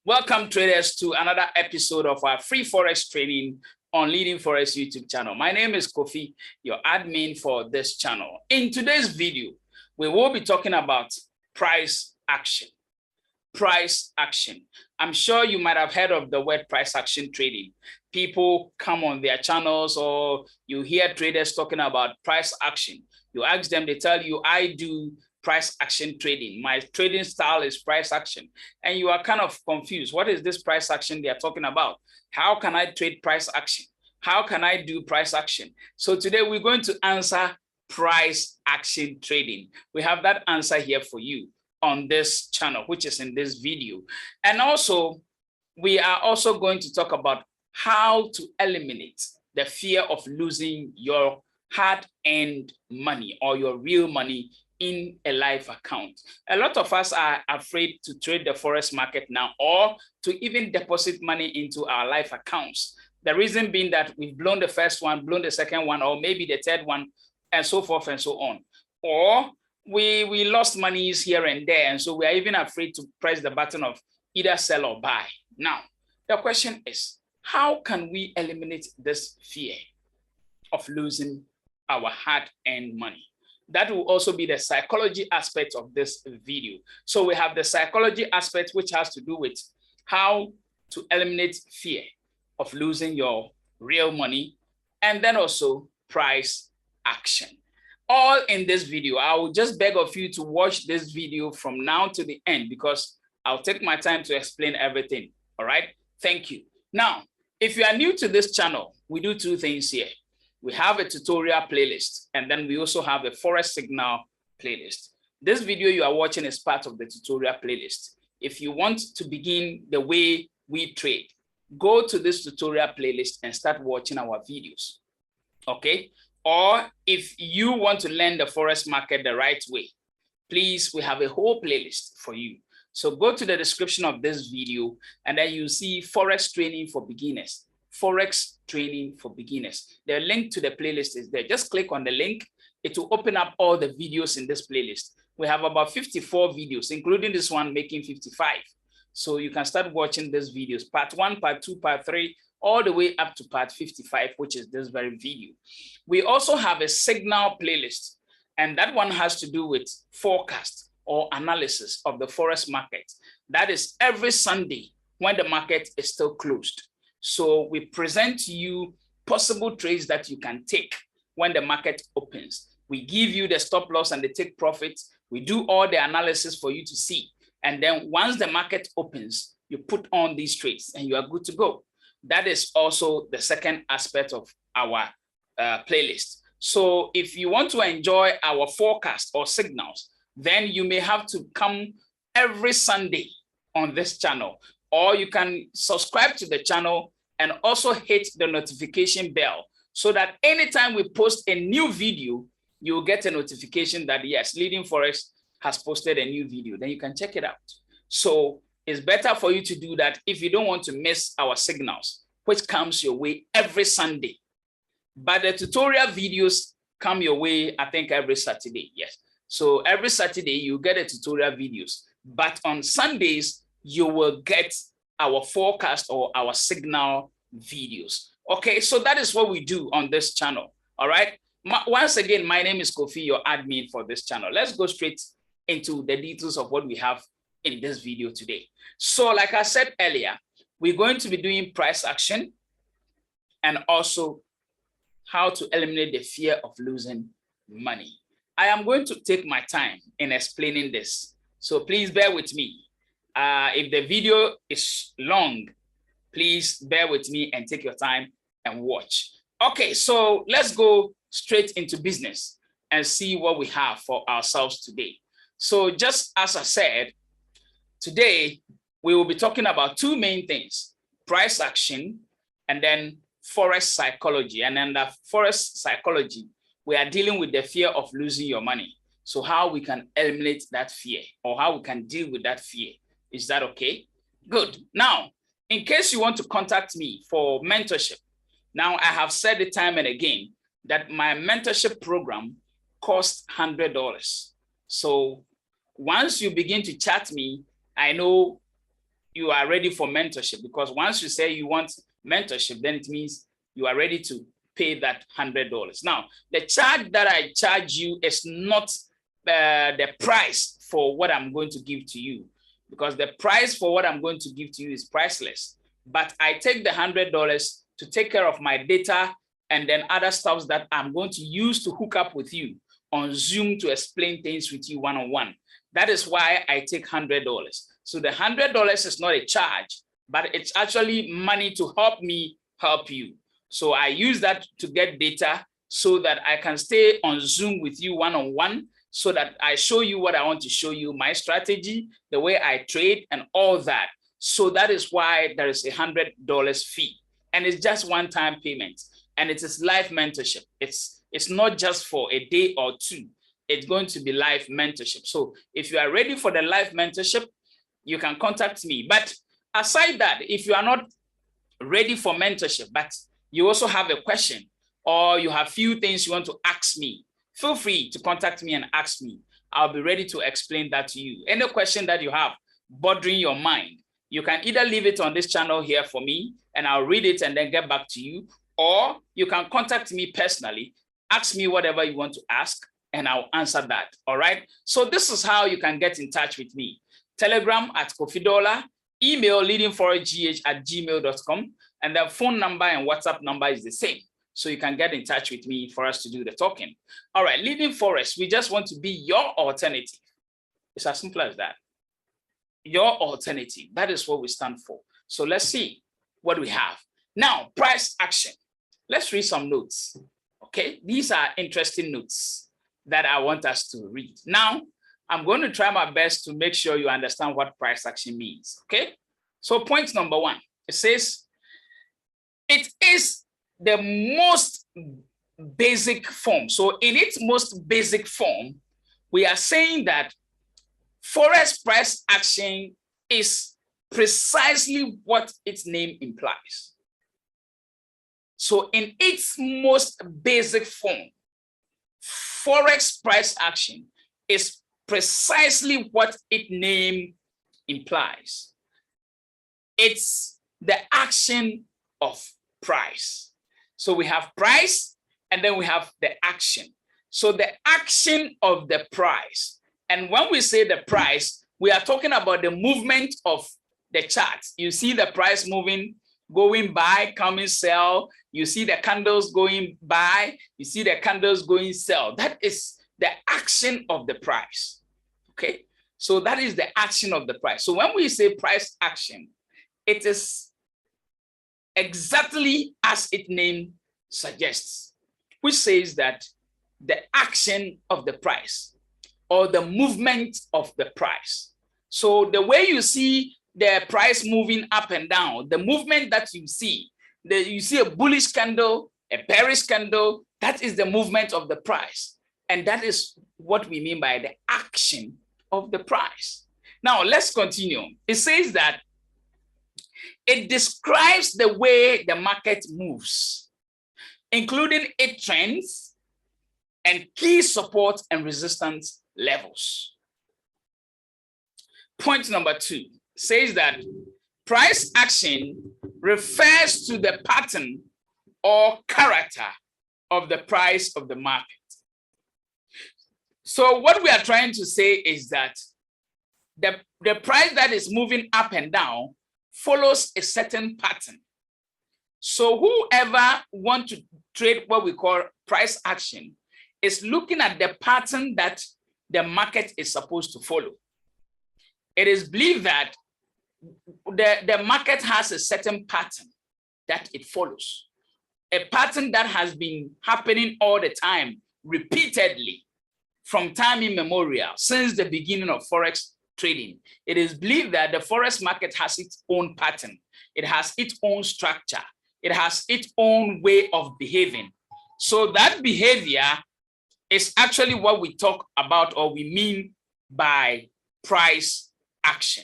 Welcome traders to another episode of our free Forex training on Leading Forex YouTube channel. My name is Kofi, your admin for this channel. In today's video, we will be talking about price action. Price action. I'm sure you might have heard of the word price action trading. People come on their channels or you hear traders talking about price action. You ask them, they tell you, I do price action trading. My trading style is price action. And you are kind of confused. What is this price action they are talking about? How can I trade price action? How can I do price action? So today we're going to answer price action trading. We have that answer here for you on this channel, which is in this video. And also, we are also going to talk about how to eliminate the fear of losing your hard-earned money or your real money in a live account. A lot of us are afraid to trade the Forex market now or to even deposit money into our live accounts. The reason being that we've blown the first one, blown the second one, or maybe the third one, and so forth and so on. Or we lost monies here and there, and so we are even afraid to press the button of either sell or buy. Now, the question is, how can we eliminate this fear of losing our hard-earned money? That will also be the psychology aspect of this video. So we have the psychology aspect, which has to do with how to eliminate fear of losing your real money, and then also price action. All in this video. I will just beg of you to watch this video from now to the end because I'll take my time to explain everything. All right. Thank you. Now, if you are new to this channel, we do two things here. We have a tutorial playlist, and then we also have a Forex signal playlist. This video you are watching is part of the tutorial playlist. If you want to begin the way we trade, go to this tutorial playlist and start watching our videos. Okay? Or if you want to learn the Forex market the right way, please, we have a whole playlist for you. So go to the description of this video, and then you see Forex training for beginners. Forex training for beginners. The link to the playlist is there. Just click on the link. It will open up all the videos in this playlist. We have about 54 videos, including this one making 55. So you can start watching these videos, part 1, part 2, part 3, all the way up to part 55, which is this very video. We also have a signal playlist, and that one has to do with forecast or analysis of the Forex market. That is every Sunday when the market is still closed. So we present to you possible trades that you can take when the market opens. We give you the stop loss and the take profit. We do all the analysis for you to see. And then once the market opens, you put on these trades and you are good to go. That is also the second aspect of our playlist. So if you want to enjoy our forecast or signals, then you may have to come every Sunday on this channel, or you can subscribe to the channel and also hit the notification bell so that anytime we post a new video, you'll get a notification that yes, Leading Forex has posted a new video. Then you can check it out. So it's better for you to do that if you don't want to miss our signals, which comes your way every Sunday. But the tutorial videos come your way, I think, every Saturday. Yes. So every Saturday you get a tutorial videos, but on Sundays you will get our forecast or our signal videos. Okay, so that is what we do on this channel. All right. Once again, my name is Kofi, your admin for this channel. Let's go straight into the details of what we have in this video today. So like I said earlier, we're going to be doing price action and also how to eliminate the fear of losing money. I am going to take my time in explaining this. So please bear with me. If the video is long, please bear with me and take your time and watch. Okay, so let's go straight into business and see what we have for ourselves today. So just as I said, today we will be talking about two main things: price action and then Forex psychology. And under Forex psychology, we are dealing with the fear of losing your money. So how we can eliminate that fear or how we can deal with that fear. Is that okay? Good. Now, in case you want to contact me for mentorship, now I have said it time and again that my mentorship program costs $100. So once you begin to chat me, I know you are ready for mentorship, because once you say you want mentorship, then it means you are ready to pay that $100. Now, the charge that I charge you is not the price for what I'm going to give to you, because the price for what I'm going to give to you is priceless. But I take the $100 to take care of my data and then other stuff that I'm going to use to hook up with you on Zoom to explain things with you one-on-one. That is why I take $100. So the $100 is not a charge, but it's actually money to help me help you. So I use that to get data so that I can stay on Zoom with you one-on-one, so that I show you what I want to show you, my strategy, the way I trade and all that. So that is why there is a $100 fee, and it's just one-time payment, and it is live mentorship. It's not just for a day or two. It's going to be live mentorship. So if you are ready for the live mentorship, you can contact me. But aside that, if you are not ready for mentorship, but you also have a question or you have few things you want to ask me, feel free to contact me and ask me. I'll be ready to explain that to you. Any question that you have bothering your mind, you can either leave it on this channel here for me and I'll read it and then get back to you, or you can contact me personally, ask me whatever you want to ask, and I'll answer that. All right. So this is how you can get in touch with me. Telegram at Kofi Dollar, email leadingforexgh@gmail.com, and the phone number and WhatsApp number is the same. So you can get in touch with me for us to do the talking. All right, Leading Forex, we just want to be your alternative. It's as simple as that. Your alternative, that is what we stand for. So let's see what we have. Now, price action. Let's read some notes. Okay, these are interesting notes that I want us to read. Now, I'm going to try my best to make sure you understand what price action means. Okay, so point number one, it says, it is the most basic form. So in its most basic form, we are saying that Forex price action is precisely what its name implies. So in its most basic form, Forex price action is precisely what its name implies. It's the action of price. So we have price and then we have the action. So the action of the price. And when we say the price, we are talking about the movement of the chart. You see the price moving, going buy, coming sell. You see the candles going buy. You see the candles going sell. That is the action of the price. Okay. So that is the action of the price. So when we say price action, it is exactly as its name suggests, which says that the action of the price or the movement of the price. So the way you see the price moving up and down, the movement that you see a bullish candle, a bearish candle, that is the movement of the price. And that is what we mean by the action of the price. Now let's continue. It says that it describes the way the market moves, including its trends and key support and resistance levels. Point number two says that price action refers to the pattern or character of the price of the market. So what we are trying to say is that the price that is moving up and down follows a certain pattern. So whoever wants to trade what we call price action is looking at the pattern that the market is supposed to follow. It is believed that the market has a certain pattern that it follows, a pattern that has been happening all the time, repeatedly, from time immemorial, since the beginning of Forex trading. It is believed that the Forex market has its own pattern. It has its own structure. It has its own way of behaving. So that behavior is actually what we talk about or we mean by price action.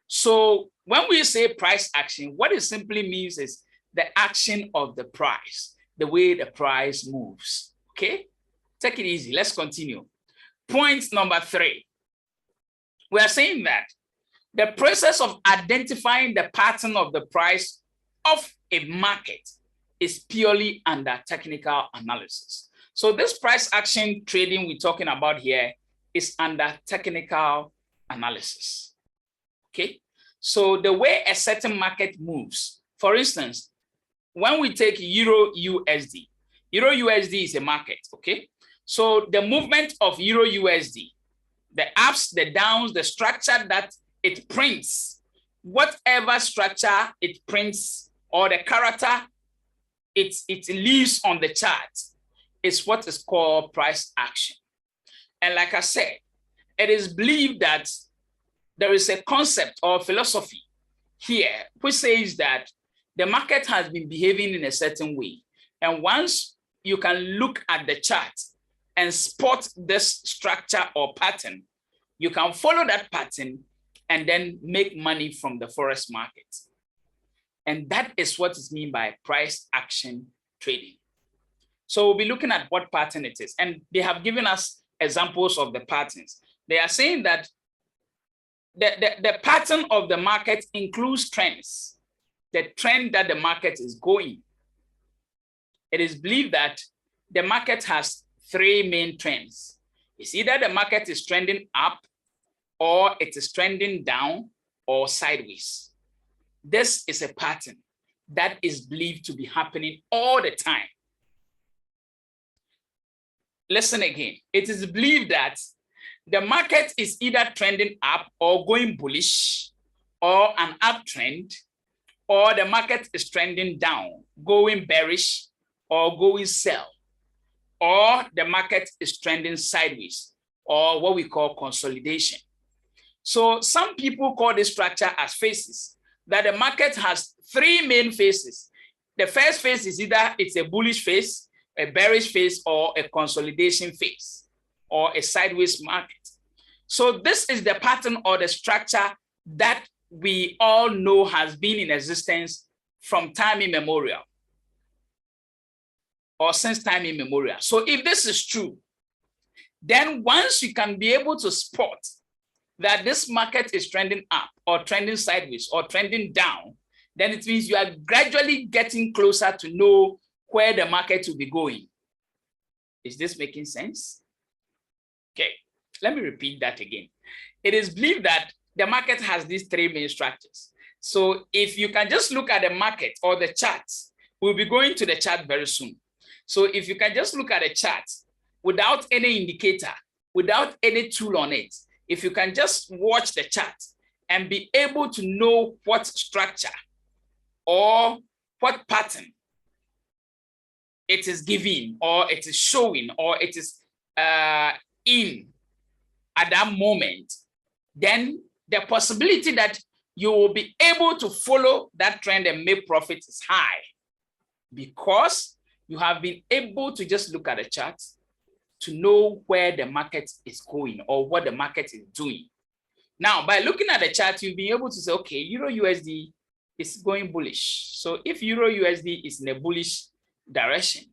So when we say price action, what it simply means is the action of the price, the way the price moves. Okay, take it easy. Let's continue. Point number three. We are saying that The process of identifying the pattern of the price of a market is purely under technical analysis. So this price action trading we're talking about here is under technical analysis. Okay, so the way a certain market moves, for instance, when we take Euro USD is a market. Okay, so the movement of Euro USD, the ups, the downs, the structure that it prints, whatever structure it prints or the character it leaves on the chart is what is called price action. And like I said, it is believed that there is a concept or philosophy here which says that the market has been behaving in a certain way. And once you can look at the chart and spot this structure or pattern, you can follow that pattern and then make money from the Forex market. And that is what is meant by price action trading. So we'll be looking at what pattern it is. And they have given us examples of the patterns. They are saying that the pattern of the market includes trends, the trend that the market is going. It is believed that the market has three main trends. It's either the market is trending up, or it is trending down, or sideways. This is a pattern that is believed to be happening all the time. Listen again. It is believed that the market is either trending up or going bullish, or an uptrend, or the market is trending down, going bearish, or going sell, or the market is trending sideways, or what we call consolidation. So some people call this structure as phases, that the market has three main phases. The first phase is either it's a bullish phase, a bearish phase, or a consolidation phase, or a sideways market. So this is the pattern or the structure that we all know has been in existence from time immemorial, or since time immemorial. So if this is true, then once you can be able to spot that this market is trending up or trending sideways or trending down, then it means you are gradually getting closer to know where the market will be going. Is this making sense? Okay, let me repeat that again. It is believed that the market has these three main structures. So if you can just look at the market or the charts, we'll be going to the chart very soon. So if you can just look at the chart without any indicator, without any tool on it, if you can just watch the chart and be able to know what structure or what pattern it is giving, or it is showing, or it is in at that moment, then the possibility that you will be able to follow that trend and make profit is high, because you have been able to just look at the chart to know where the market is going or what the market is doing. Now, by looking at the chart, you'll be able to say, okay, Euro USD is going bullish. So if Euro USD is in a bullish direction,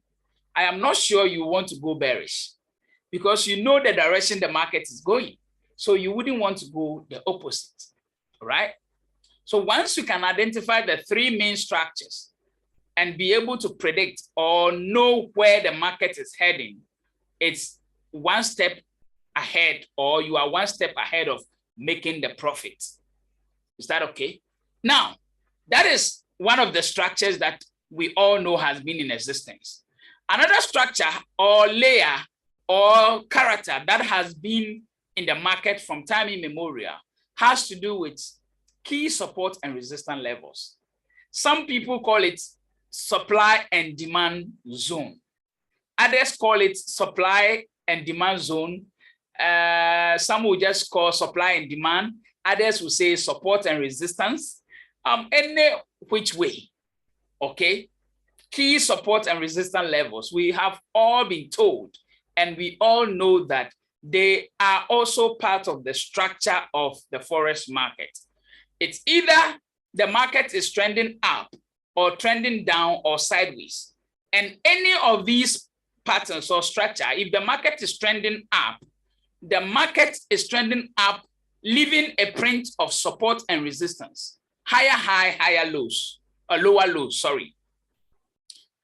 I am not sure you want to go bearish, because you know the direction the market is going. So you wouldn't want to go the opposite, right? So once you can identify the three main structures and be able to predict or know where the market is heading, it's one step ahead, or you are one step ahead of making the profit. Is that okay? Now, that is one of the structures that we all know has been in existence. Another structure or layer or character that has been in the market from time immemorial has to do with key support and resistance levels. Some people call it supply and demand zone. Others call it supply and demand zone. Some will just call supply and demand. Others will say support and resistance. Any which way, okay? Key support and resistance levels, we have all been told, and we all know that they are also part of the structure of the Forex market. It's either the market is trending up or trending down or sideways. And any of these patterns or structure, if the market is trending up, the market is trending up leaving a print of support and resistance, higher high, higher lows, or lower lows, sorry.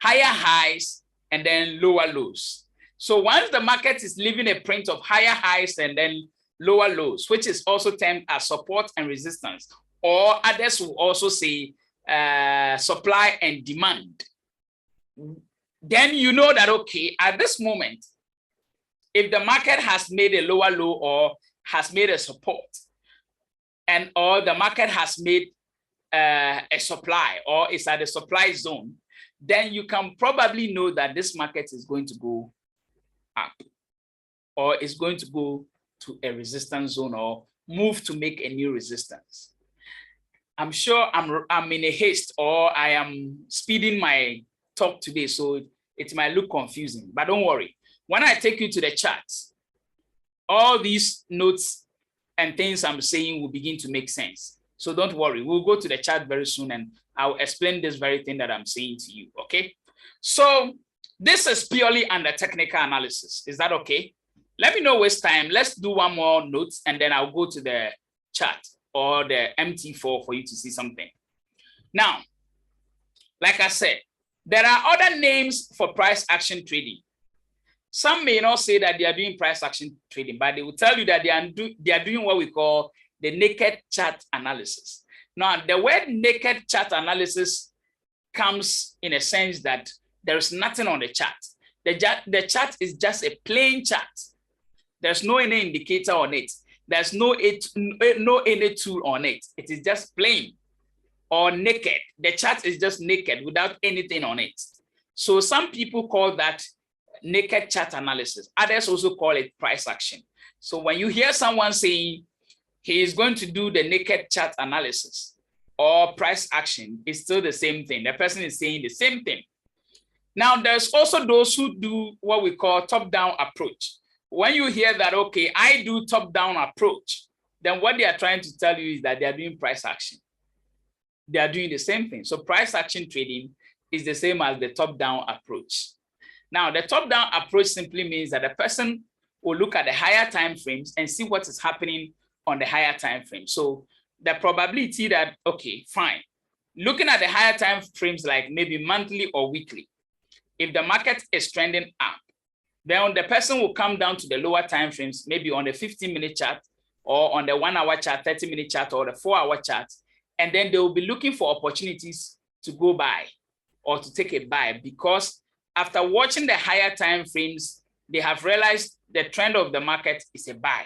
Higher highs and then lower lows. So once the market is leaving a print of higher highs and then lower lows, which is also termed as support and resistance, or others will also say supply and demand, then you know that, okay, at this moment, if the market has made a lower low or has made a support, and or the market has made a supply or is at the supply zone, then you can probably know that this market is going to go up or is going to go to a resistance zone or move to make a new resistance. I'm sure I'm in a haste or I am speeding my talk today, so it might look confusing, but don't worry. When I take you to the charts, all these notes and things I'm saying will begin to make sense. So don't worry, we'll go to the chart very soon and I'll explain this very thing that I'm saying to you, okay? So this is purely under technical analysis. Is that okay? Let me know waste time. Let's do one more note and then I'll go to the chart or the MT4 for you to see something. Now, like I said, there are other names for price action trading. Some may not say that they are doing price action trading, but they will tell you that they are doing what we call the naked chart analysis. Now, the word naked chart analysis comes in a sense that there is nothing on the chart. The chart is just a plain chart. There's no any indicator on it. There's no any tool on it. It is just plain or naked. The chart is just naked without anything on it. So some people call that naked chart analysis. Others also call it price action. So when you hear someone saying he is going to do the naked chart analysis or price action, it's still the same thing. The person is saying the same thing. Now, there's also those who do what we call top-down approach. When you hear that, okay, I do top-down approach, then what they are trying to tell you is that they are doing price action. They are doing the same thing. So price action trading is the same as the top-down approach. Now, the top-down approach simply means that the person will look at the higher time frames and see what is happening on the higher time frame. So the probability that, okay, fine, looking at the higher time frames like maybe monthly or weekly, if the market is trending up, then the person will come down to the lower time frames, maybe on the 15-minute chart or on the 1-hour chart, 30-minute chart, or the 4-hour chart, and then they will be looking for opportunities to go buy or to take a buy, because after watching the higher time frames, they have realized the trend of the market is a buy,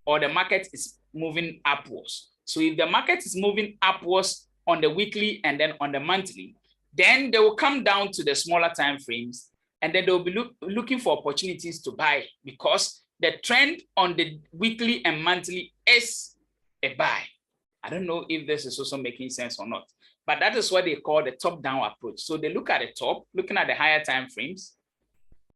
or the market is moving upwards. So if the market is moving upwards on the weekly and then on the monthly, then they will come down to the smaller time frames and then they'll be looking for opportunities to buy, because the trend on the weekly and monthly is a buy. I don't know if this is also making sense or not, but that is what they call the top-down approach. So they look at the top, looking at the higher time frames,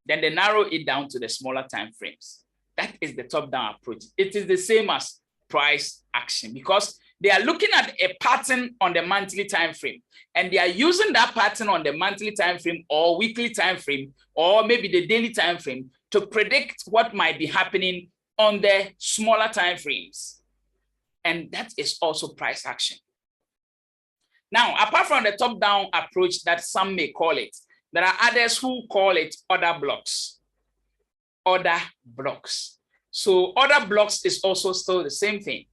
then they narrow it down to the smaller time frames. That is the top-down approach. It is the same as price action, because they are looking at a pattern on the monthly time frame, and they are using that pattern on the monthly time frame or weekly time frame or maybe the daily time frame to predict what might be happening on the smaller time frames. And that is also price action. Now, apart from the top-down approach that some may call it, there are others who call it order blocks. Order blocks. So order blocks is also still the same thing.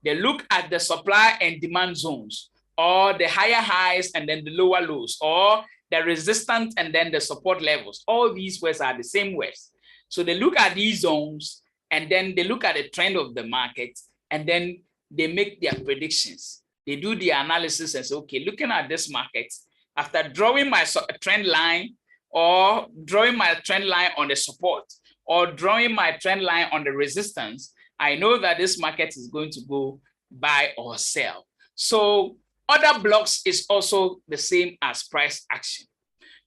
They look at the supply and demand zones, or the higher highs and then the lower lows, or the resistance and then the support levels. All these words are the same words. So they look at these zones and then they look at the trend of the market and then they make their predictions. They do the analysis and say, okay, looking at this market, after drawing my trend line or drawing my trend line on the support or drawing my trend line on the resistance, I know that this market is going to go buy or sell. So order blocks is also the same as price action.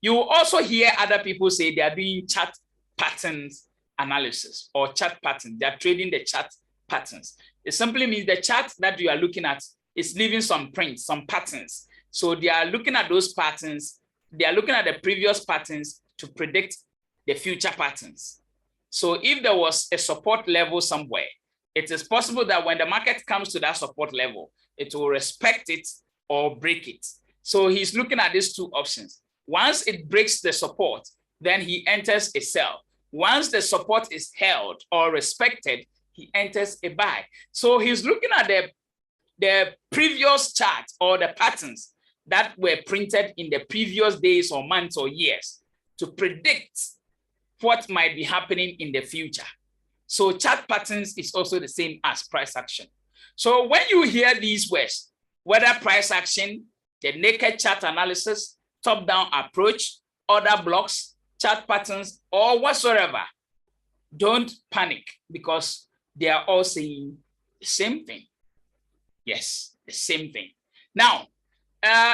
You will also hear other people say they are doing chart patterns analysis or chart patterns. They are trading the chart patterns. It simply means the chart that you are looking at is leaving some prints, some patterns. So they are looking at those patterns. They are looking at the previous patterns to predict the future patterns. So if there was a support level somewhere, It is possible that when the market comes to that support level, it will respect it or break it. So he's looking at these two options. Once it breaks the support, then he enters a sell. Once the support is held or respected, he enters a buy. So he's looking at the previous chart or the patterns that were printed in the previous days or months or years to predict what might be happening in the future. So chart patterns is also the same as price action. So when you hear these words, whether price action, the naked chart analysis, top-down approach, order blocks, chart patterns, or whatsoever, don't panic because they are all saying the same thing. Yes, the same thing. Now,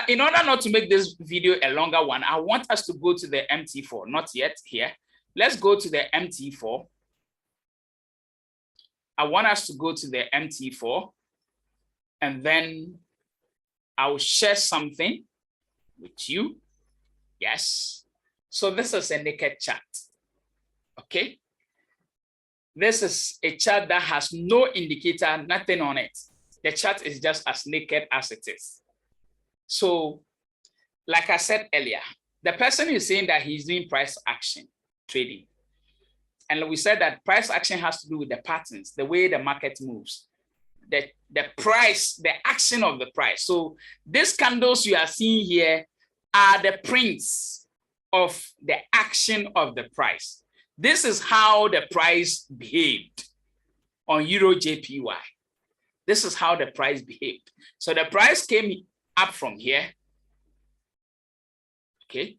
in order not to make this video a longer one, I want us to go to the MT4, not yet here. Let's go to the MT4. I want us to go to the MT4 and then I will share something with you. Yes. So this is a naked chart. Okay. This is a chart that has no indicator, nothing on it. The chart is just as naked as it is. So, like I said earlier, the person is saying that he's doing price action trading. And we said that price action has to do with the patterns, the way the market moves, the price, the action of the price. So these candles you are seeing here are the prints of the action of the price. This is how the price behaved on Euro JPY. This is how the price behaved. So the price came up from here. Okay.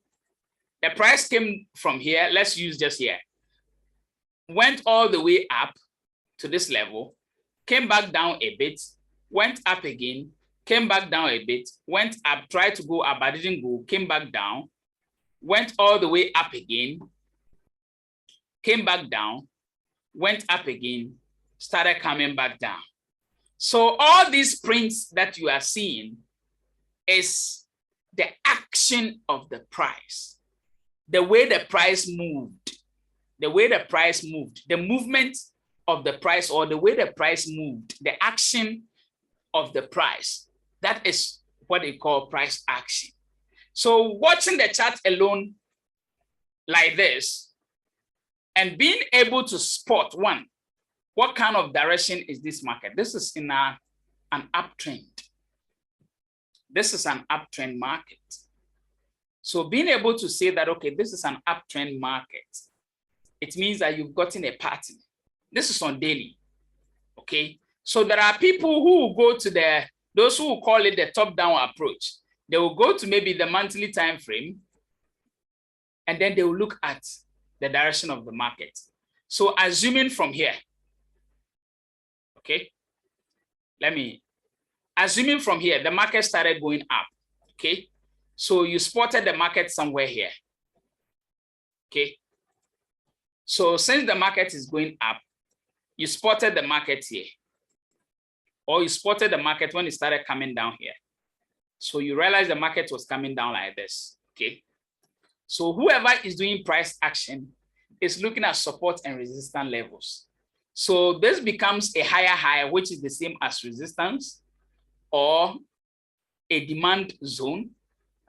The price came from here. Let's use just here. Went all the way up to this level, came back down a bit, went up again, came back down a bit, went up, tried to go up, but didn't go, came back down, went all the way up again, came back down, went up again, started coming back down. So all these prints that you are seeing is the action of the price, the way the price moved. The way the price moved, the movement of the price or the way the price moved, the action of the price. That is what they call price action. So watching the chart alone like this and being able to spot one, what kind of direction is this market? This is in an uptrend. This is an uptrend market. So being able to say that, okay, this is an uptrend market, it means that you've gotten a pattern. This is on daily, okay? So there are people who will go to those who will call it the top-down approach. They will go to maybe the monthly time frame, and then they will look at the direction of the market. So assuming from here, okay? Assuming from here, the market started going up, okay? So you spotted the market somewhere here, okay? So since the market is going up, you spotted the market here, or you spotted the market when it started coming down here. So you realize the market was coming down like this, okay? So whoever is doing price action is looking at support and resistance levels. So this becomes a higher high, which is the same as resistance, or a demand zone.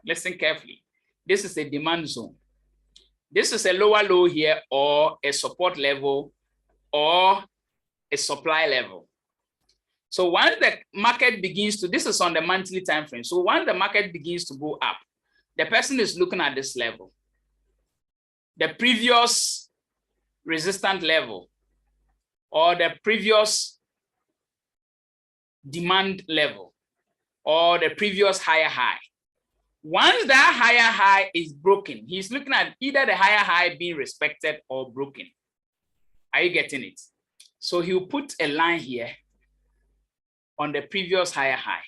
Listen carefully. This is a demand zone. This is a lower low here, or a support level, or a supply level. So once the market begins to, this is on the monthly time frame. So once the market begins to go up, the person is looking at this level, the previous resistance level, or the previous demand level, or the previous higher high. Once that higher high is broken, he's looking at either the higher high being respected or broken. Are you getting it? So he'll put a line here on the previous higher high.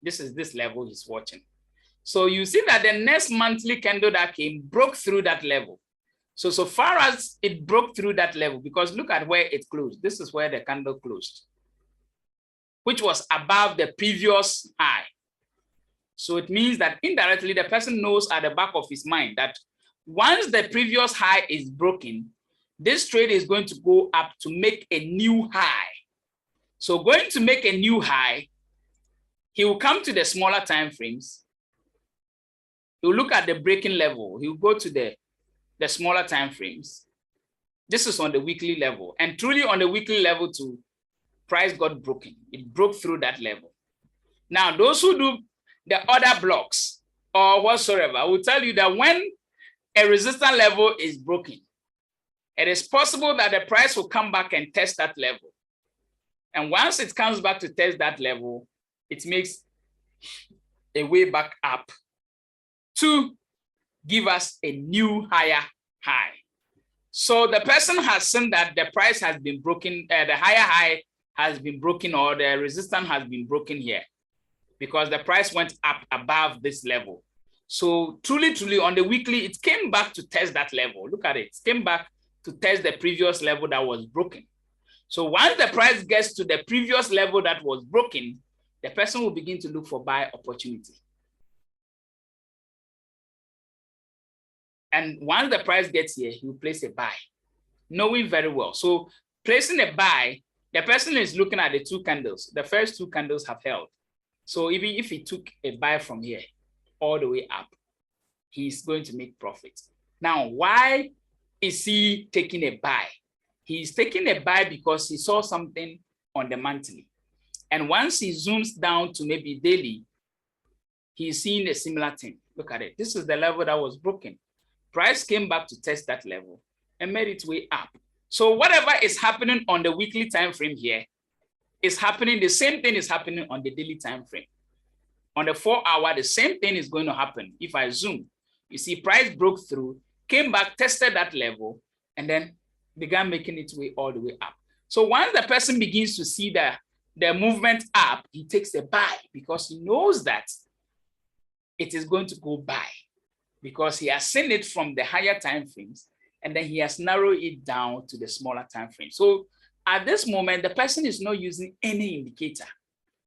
This is this level he's watching. So you see that the next monthly candle that came broke through that level. So far as it broke through that level, because look at where it closed. This is where the candle closed, which was above the previous high. So it means that indirectly, the person knows at the back of his mind that once the previous high is broken, this trade is going to go up to make a new high. So going to make a new high, he will come to the smaller time frames. He will look at the breaking level. He will go to the smaller time frames. This is on the weekly level. And truly on the weekly level too, price got broken. It broke through that level. Now, those who do the other blocks or whatsoever, I will tell you that when a resistance level is broken, it is possible that the price will come back and test that level. And once it comes back to test that level, it makes a way back up to give us a new higher high. So the person has seen that the price has been broken, the higher high has been broken, or the resistance has been broken here because the price went up above this level. So truly on the weekly, it came back to test that level. Look at it. It came back to test the previous level that was broken. So once the price gets to the previous level that was broken, the person will begin to look for buy opportunity. And once the price gets here, he will place a buy, knowing very well. So placing a buy, the person is looking at the two candles. The first two candles have held. So even if he took a buy from here all the way up, he's going to make profit. Now, why is he taking a buy? He's taking a buy because he saw something on the monthly. And once he zooms down to maybe daily, he's seeing a similar thing. Look at it. This is the level that was broken. Price came back to test that level and made its way up. So whatever is happening on the weekly time frame here is happening. The same thing is happening on the daily time frame. On the 4 hour, the same thing is going to happen. If I zoom, you see price broke through, came back, tested that level, and then began making its way all the way up. So once the person begins to see the movement up, he takes a buy because he knows that it is going to go buy, because he has seen it from the higher time frames, and then he has narrowed it down to the smaller time frame. So at this moment, the person is not using any indicator,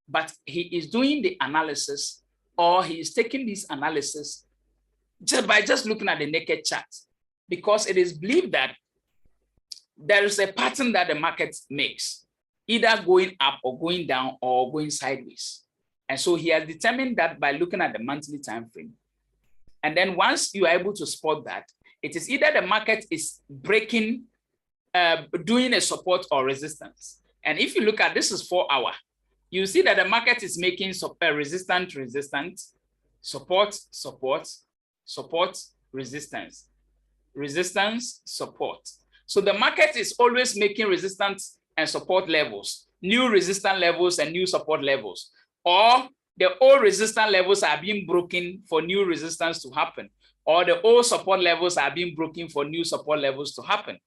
but he is doing the analysis, or he is taking this analysis just by looking at the naked chart, because it is believed that there is a pattern that the market makes, either going up or going down or going sideways. And so he has determined that by looking at the monthly time frame. And then once you are able to spot that, it is either the market is breaking, doing a support or resistance. And if you look at this is 4 hour, you see that the market is making resistance, support, support, support, resistance, resistance, support. So the market is always making resistance and support levels, new resistance levels and new support levels, or the old resistance levels are being broken for new resistance to happen, or the old support levels are being broken for new support levels to happen.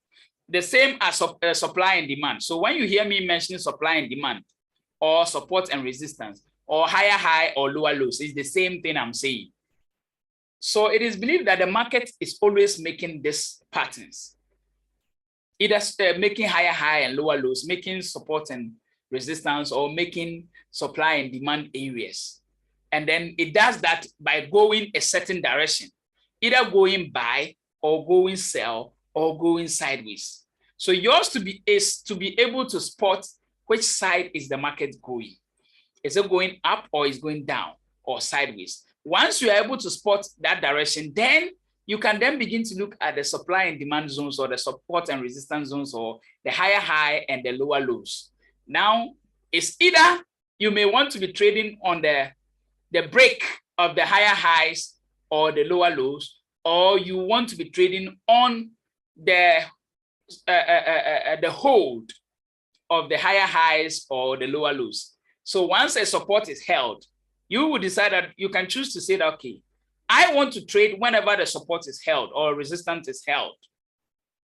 The same as supply and demand. So when you hear me mentioning supply and demand, or support and resistance, or higher high or lower lows, it's the same thing I'm saying. So it is believed that the market is always making these patterns, either making higher high and lower lows, making support and resistance, or making supply and demand areas. And then it does that by going a certain direction, either going buy or going sell or going sideways. So yours is to be able to spot which side is the market going. Is it going up or is going down or sideways? Once you are able to spot that direction, then you can then begin to look at the supply and demand zones, or the support and resistance zones, or the higher high and the lower lows. Now, it's either you may want to be trading on the break of the higher highs or the lower lows, or you want to be trading on the hold of the higher highs or the lower lows. So once a support is held, you will decide that you can choose to say that, okay, I want to trade whenever the support is held or resistance is held.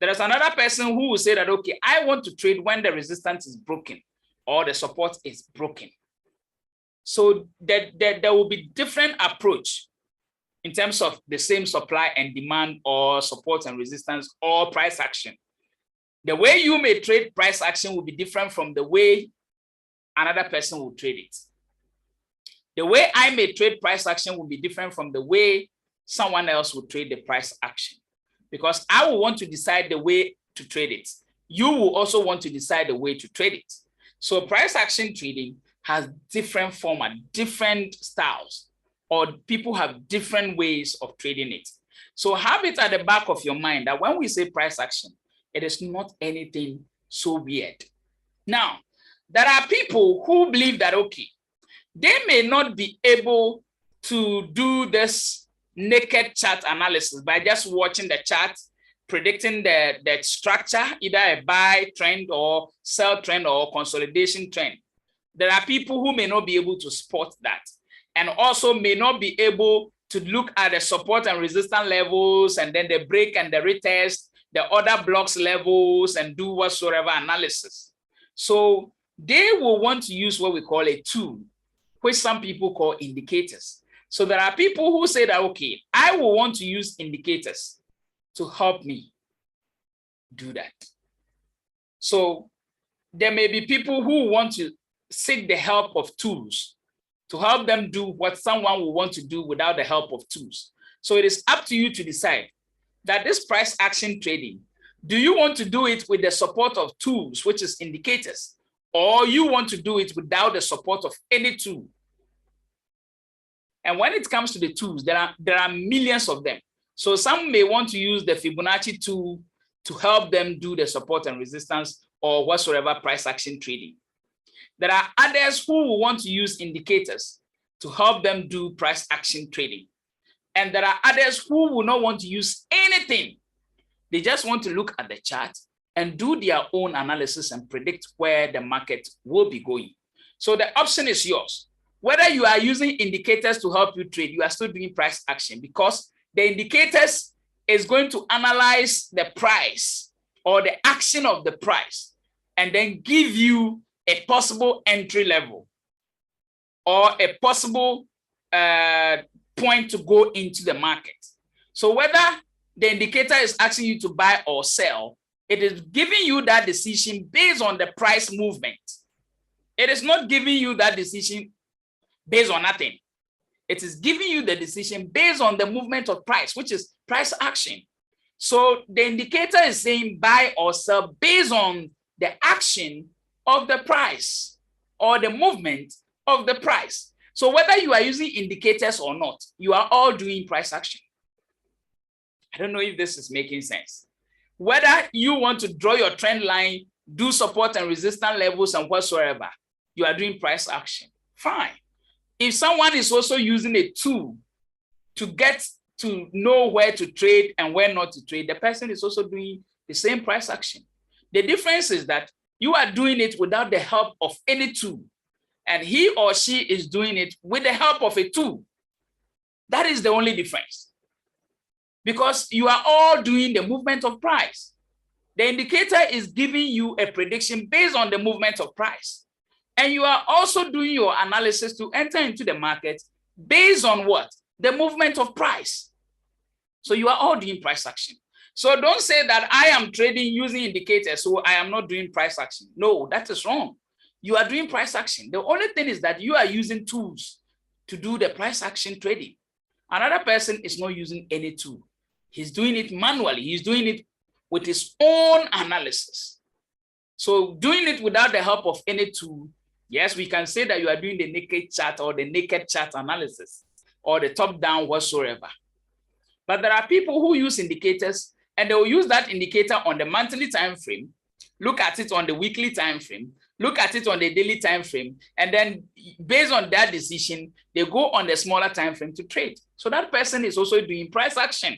There is another person who will say that, okay, I want to trade when the resistance is broken or the support is broken. So there will be different approach in terms of the same supply and demand, or support and resistance, or price action. The way you may trade price action will be different from the way another person will trade it. The way I may trade price action will be different from the way someone else will trade the price action, because I will want to decide the way to trade it. You will also want to decide the way to trade it. So price action trading has different format, different styles, or people have different ways of trading it. So have it at the back of your mind that when we say price action, it is not anything so weird. Now, there are people who believe that, okay, they may not be able to do this naked chart analysis by just watching the chart, predicting the structure, either a buy trend or sell trend or consolidation trend. There are people who may not be able to spot that, and also may not be able to look at the support and resistance levels, and then the break and the retest, the other blocks levels, and do whatsoever analysis. So they will want to use what we call a tool, which some people call indicators. So there are people who say that, okay, I will want to use indicators to help me do that. So there may be people who want to seek the help of tools to help them do what someone will want to do without the help of tools. So it is up to you to decide that this price action trading, do you want to do it with the support of tools, which is indicators, or you want to do it without the support of any tool? And when it comes to the tools, there are millions of them. So some may want to use the Fibonacci tool to help them do the support and resistance or whatsoever price action trading. There are others who will want to use indicators to help them do price action trading. And there are others who will not want to use anything. They just want to look at the chart and do their own analysis and predict where the market will be going. So the option is yours. Whether you are using indicators to help you trade, you are still doing price action, because the indicators is going to analyze the price or the action of the price and then give you a possible entry level or a possible point to go into the market. So whether the indicator is asking you to buy or sell, it is giving you that decision based on the price movement. It is not giving you that decision based on nothing. It is giving you the decision based on the movement of price, which is price action. So the indicator is saying buy or sell based on the action of the price or the movement of the price. So whether you are using indicators or not, you are all doing price action. I don't know if this is making sense. Whether you want to draw your trend line, do support and resistance levels and whatsoever, you are doing price action. Fine. If someone is also using a tool to get to know where to trade and where not to trade, the person is also doing the same price action. The difference is that you are doing it without the help of any tool, and he or she is doing it with the help of a tool. That is the only difference, because you are all doing the movement of price. The indicator is giving you a prediction based on the movement of price. And you are also doing your analysis to enter into the market based on what? The movement of price. So you are all doing price action. So don't say that I am trading using indicators, so I am not doing price action. No, that is wrong. You are doing price action. The only thing is that you are using tools to do the price action trading. Another person is not using any tool. He's doing it manually. He's doing it with his own analysis. So doing it without the help of any tool, yes, we can say that you are doing the naked chart or the naked chart analysis or the top-down whatsoever. But there are people who use indicators, and they will use that indicator on the monthly time frame, look at it on the weekly time frame, look at it on the daily time frame, and then based on that decision, they go on the smaller time frame to trade. So that person is also doing price action.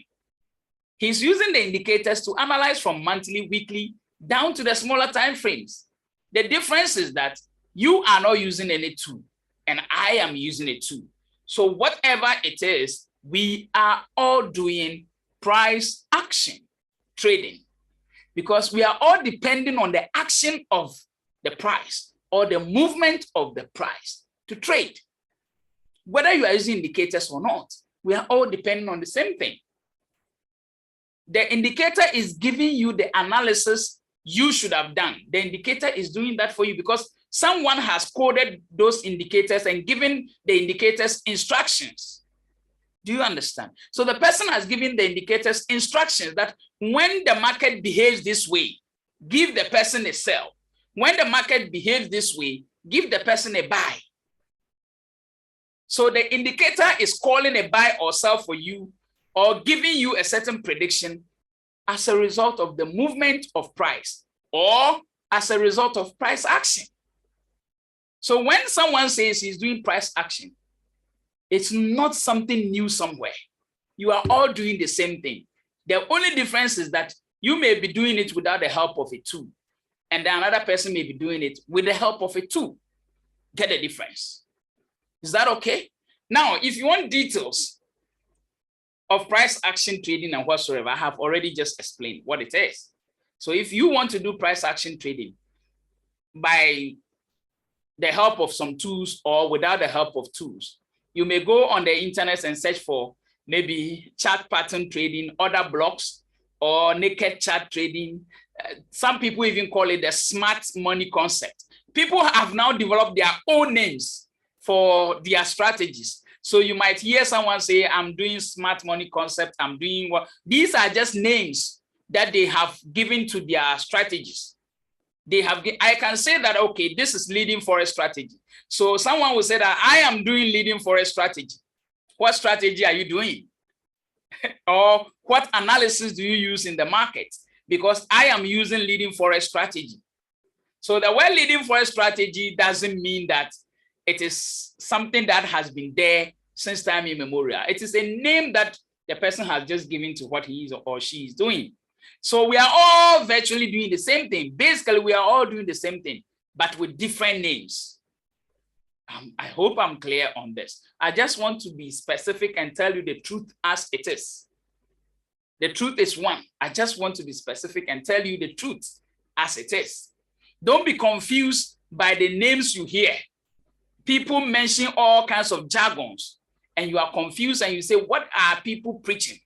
He's using the indicators to analyze from monthly, weekly, down to the smaller time frames. The difference is that you are not using any tool, and I am using a tool. So whatever it is, we are all doing price action trading, because we are all depending on the action of the price or the movement of the price to trade. Whether you are using indicators or not, we are all depending on the same thing. The indicator is giving you the analysis you should have done. The indicator is doing that for you because someone has coded those indicators and given the indicators instructions. Do you understand? So the person has given the indicators instructions that when the market behaves this way, give the person a sell. When the market behaves this way, give the person a buy. So the indicator is calling a buy or sell for you, or giving you a certain prediction as a result of the movement of price, or as a result of price action. So when someone says he's doing price action, it's not something new somewhere. You are all doing the same thing. The only difference is that you may be doing it without the help of a tool, and then another person may be doing it with the help of a tool. Get the difference? Is that okay? Now, if you want details of price action trading and whatsoever, I have already just explained what it is. So if you want to do price action trading by the help of some tools or without the help of tools, you may go on the internet and search for maybe chart pattern trading, order blocks, or naked chart trading. Some people even call it the smart money concept. People have now developed their own names for their strategies. So you might hear someone say, I'm doing smart money concept, I'm doing what? These are just names that they have given to their strategies. I can say that, okay, this is leading forex strategy. So someone will say that I am doing leading forex strategy. What strategy are you doing? Or what analysis do you use in the market? Because I am using leading forex strategy. So the word leading forex strategy doesn't mean that it is something that has been there since time immemorial. It is a name that the person has just given to what he is or she is doing. So we are all virtually doing the same thing. Basically, we are all doing the same thing, but with different names. I hope I'm clear on this. I just want to be specific and tell you the truth as it is. The truth is one. I just want to be specific and tell you the truth as it is. Don't be confused by the names you hear. People mention all kinds of jargons, and you are confused and you say, what are people preaching?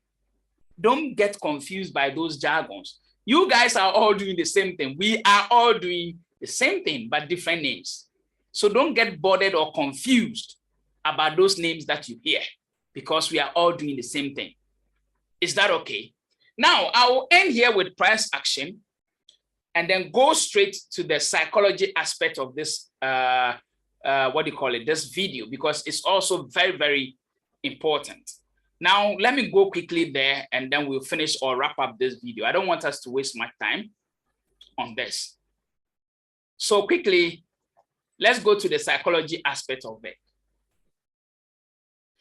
Don't get confused by those jargons. You guys are all doing the same thing. We are all doing the same thing, but different names. So don't get bothered or confused about those names that you hear, because we are all doing the same thing. Is that okay? Now, I will end here with price action and then go straight to the psychology aspect of this, this video, because it's also very, very important. Now, let me go quickly there and then we'll finish or wrap up this video. I don't want us to waste much time on this. So quickly, let's go to the psychology aspect of it.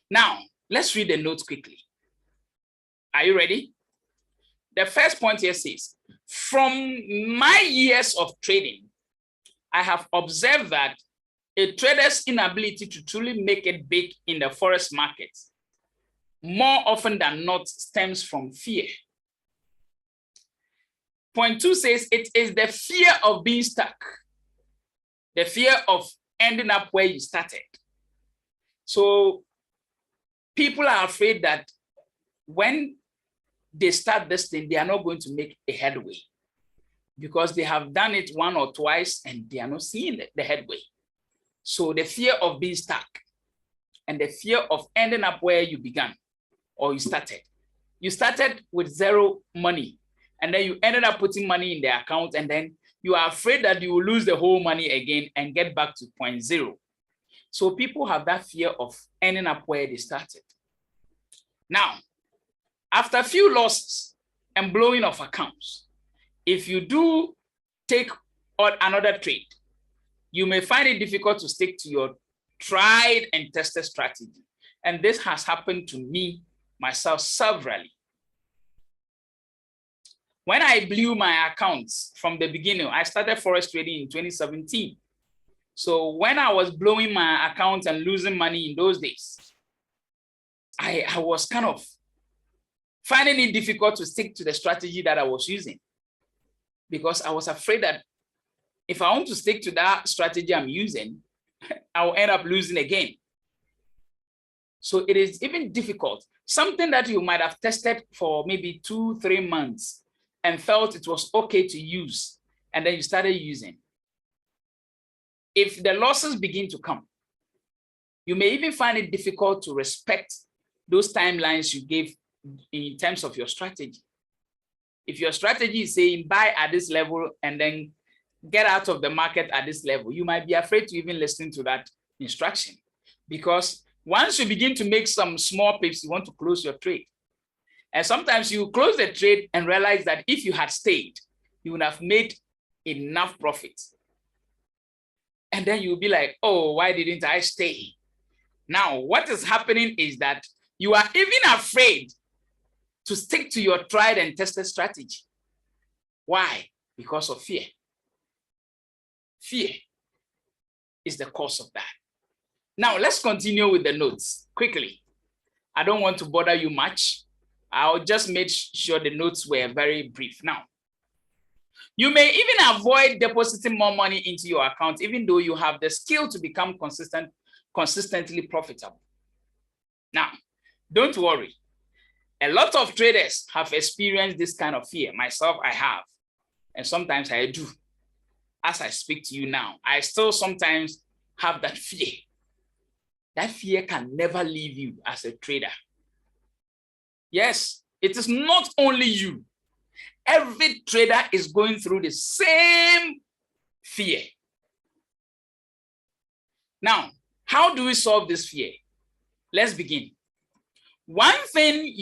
Now, let's read the notes quickly. Are you ready? The first point here says, from my years of trading, I have observed that a trader's inability to truly make it big in the forex market more often than not stems from fear. Point 2 says it is the fear of being stuck, the fear of ending up where you started. So people are afraid that when they start this thing, they are not going to make a headway because they have done it one or twice and they are not seeing the headway. So the fear of being stuck and the fear of ending up where you began or you started. You started with zero money and then you ended up putting money in the account, and then you are afraid that you will lose the whole money again and get back to point zero. So people have that fear of ending up where they started. Now, after a few losses and blowing of accounts, if you do take on another trade, you may find it difficult to stick to your tried and tested strategy. And this has happened to me, myself, severally. When I blew my accounts from the beginning, I started forex trading in 2017. So when I was blowing my account and losing money in those days, I was kind of finding it difficult to stick to the strategy that I was using, because I was afraid that if I want to stick to that strategy I'm using, I will end up losing again. So it is even difficult. Something that you might have tested for maybe 2-3 months and felt it was okay to use, and then you started using. If the losses begin to come, you may even find it difficult to respect those timelines you gave in terms of your strategy. If your strategy is saying buy at this level and then get out of the market at this level, you might be afraid to even listen to that instruction, because once you begin to make some small pips, you want to close your trade. And sometimes you close the trade and realize that if you had stayed, you would have made enough profit. And then you'll be like, oh, why didn't I stay? Now, what is happening is that you are even afraid to stick to your tried and tested strategy. Why? Because of fear. Fear is the cause of that. Now, let's continue with the notes quickly. I don't want to bother you much. I'll just make sure the notes were very brief. Now, you may even avoid depositing more money into your account, even though you have the skill to become consistently profitable. Now, don't worry. A lot of traders have experienced this kind of fear. Myself, I have. And sometimes I do. As I speak to you now, I still sometimes have that fear. That fear can never leave you as a trader. Yes, it is not only you. Every trader is going through the same fear. Now, how do we solve this fear? Let's begin. One thing